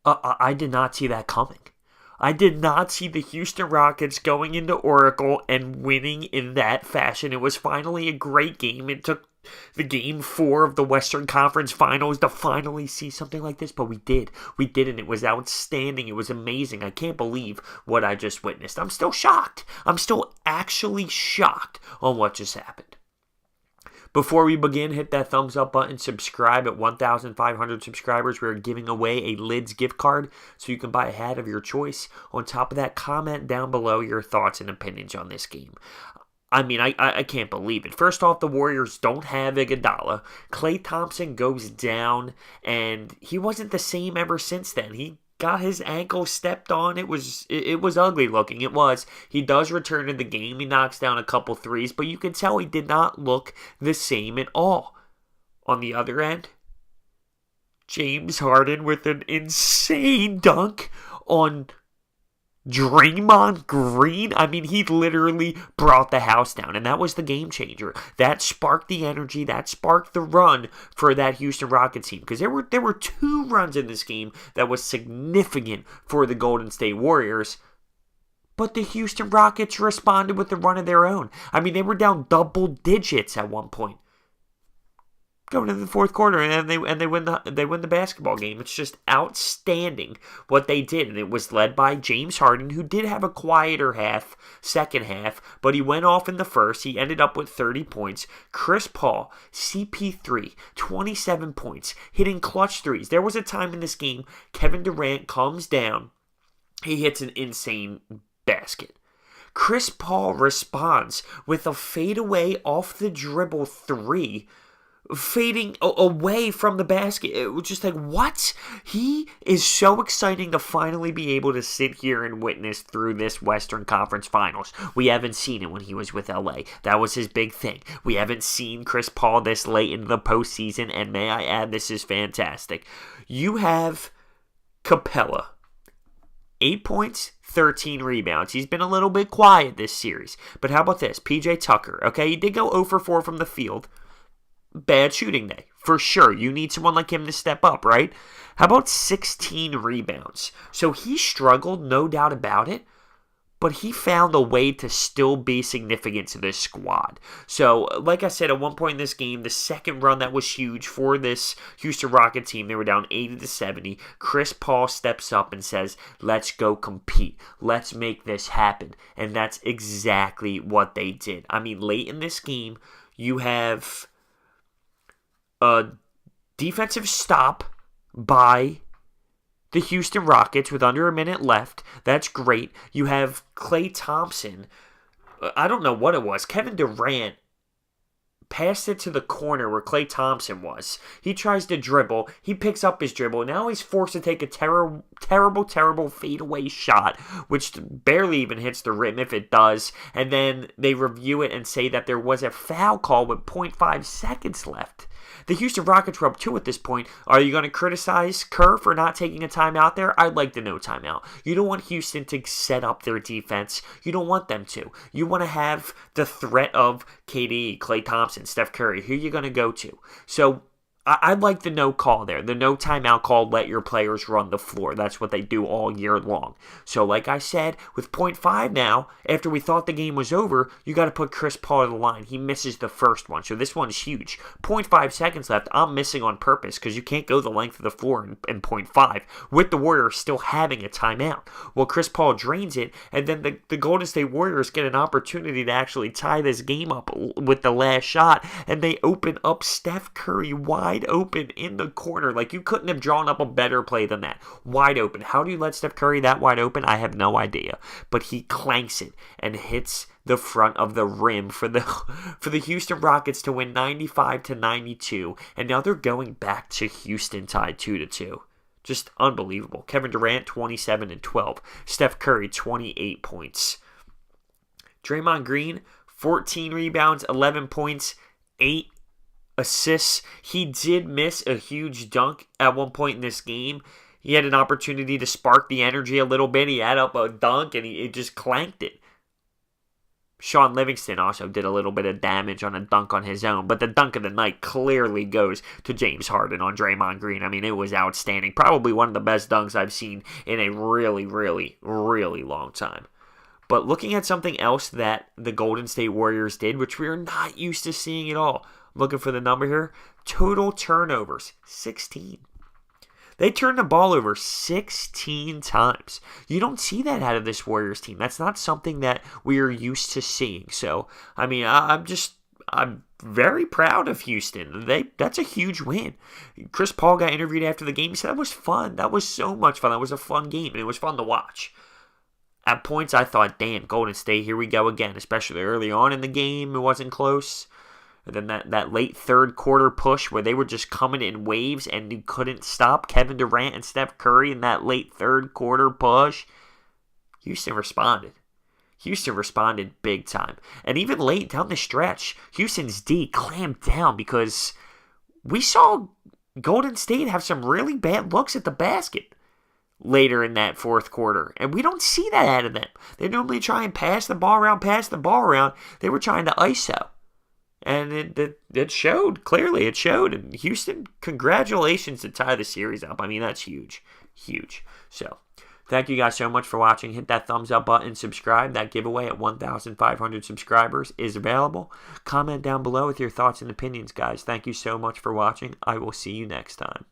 I did not see that coming. I did not see the Houston Rockets going into Oracle and winning in that fashion. It was finally a great game. It took the game 4 of the Western Conference Finals to finally see something like this, but we did. We did, and it was outstanding. It was amazing. I can't believe what I just witnessed. I'm still shocked. I'm still actually shocked on what just happened. Before we begin, hit that thumbs up button, subscribe. At 1,500 subscribers, we're giving away a Lids gift card so you can buy a hat of your choice. On top of that, comment down below your thoughts and opinions on this game. I mean, I can't believe it. First off, the Warriors don't have Iguodala. Klay Thompson goes down, and he wasn't the same ever since then. He got his ankle stepped on. It was ugly looking. It was. He does return to the game. He knocks down a couple threes, but you can tell he did not look the same at all. On the other end, James Harden with an insane dunk on Draymond Green. I mean, he literally brought the house down, and that was the game changer. That sparked the energy, that sparked the run for that Houston Rockets team, because there were 2 runs in this game that was significant for the Golden State Warriors, but the Houston Rockets responded with a run of their own. I mean, they were down double digits at one point going into the fourth quarter, and they win the basketball game. It's just outstanding what they did, and it was led by James Harden, who did have a quieter second half, but he went off in the first. He ended up with 30 points. Chris Paul, CP3, 27 points, hitting clutch threes. There was a time in this game, Kevin Durant comes down, he hits an insane basket. Chris Paul responds with a fadeaway off the dribble 3, fading away from the basket. It was just like, what? He is so exciting to finally be able to sit here and witness through this Western Conference Finals. We haven't seen it when he was with LA. That was his big thing. We haven't seen Chris Paul this late in the postseason, and may I add, this is fantastic. You have Capella, 8 points, 13 rebounds. He's been a little bit quiet this series. But how about this? PJ Tucker, okay? He did go 0 for 4 from the field. Bad shooting day, for sure. You need someone like him to step up, right? How about 16 rebounds? So he struggled, no doubt about it, but he found a way to still be significant to this squad. So, like I said, at one point in this game, the second run that was huge for this Houston Rockets team, they were down 80-70. Chris Paul steps up and says, let's go compete. Let's make this happen. And that's exactly what they did. I mean, late in this game, you have a defensive stop by the Houston Rockets with under a minute left. That's great. You have Klay Thompson. I don't know what it was. Kevin Durant passed it to the corner where Klay Thompson was. He tries to dribble. He picks up his dribble. Now he's forced to take a terrible fadeaway shot, which barely even hits the rim if it does. And then they review it and say that there was a foul call with 0.5 seconds left. The Houston Rockets were up 2 at this point. Are you going to criticize Kerr for not taking a timeout there? I'd like to know timeout. You don't want Houston to set up their defense. You don't want them to. You want to have the threat of KD, Klay Thompson, Steph Curry. Who are you going to go to? So I'd like the no call there. The no timeout call, let your players run the floor. That's what they do all year long. So like I said, with 0.5 now, after we thought the game was over, you got to put Chris Paul on the line. He misses the first one, so this one's huge. 0.5 seconds left. I'm missing on purpose because you can't go the length of the floor in 0.5 with the Warriors still having a timeout. Well, Chris Paul drains it, and then the Golden State Warriors get an opportunity to actually tie this game up with the last shot, and they open up Steph Curry wide open in the corner. Like, you couldn't have drawn up a better play than that. Wide open. How do you let Steph Curry that wide open? I have no idea. But he clanks it and hits the front of the rim for the Houston Rockets to win 95-92. And now they're going back to Houston tied 2-2. Just unbelievable. Kevin Durant, 27 and 12. Steph Curry, 28 points. Draymond Green, 14 rebounds, 11 points, 8 assists. He did miss a huge dunk at one point in this game. He had an opportunity to spark the energy a little bit. He had up a dunk and he just clanked it. Sean Livingston also did a little bit of damage on a dunk on his own, but the dunk of the night clearly goes to James Harden on Draymond Green. I mean, it was outstanding. Probably one of the best dunks I've seen in a really, really, really long time. But looking at something else that the Golden State Warriors did, which we are not used to seeing at all. I'm looking for the number here. Total turnovers, 16. They turned the ball over 16 times. You don't see that out of this Warriors team. That's not something that we are used to seeing. So, I mean, I'm very proud of Houston. That's a huge win. Chris Paul got interviewed after the game. He said that was fun. That was so much fun. That was a fun game, and it was fun to watch. At points, I thought, damn, Golden State, here we go again, especially early on in the game. It wasn't close. And then that late third quarter push where they were just coming in waves and you couldn't stop Kevin Durant and Steph Curry in that late third quarter push. Houston responded. Houston responded big time. And even late down the stretch, Houston's D clamped down because we saw Golden State have some really bad looks at the basket later in that fourth quarter. And we don't see that out of them. They normally try and pass the ball around. They were trying to ISO. And it showed, clearly it showed. And Houston, congratulations to tie the series up. I mean, that's huge, huge. So, thank you guys so much for watching. Hit that thumbs up button, subscribe. That giveaway at 1,500 subscribers is available. Comment down below with your thoughts and opinions, guys. Thank you so much for watching. I will see you next time.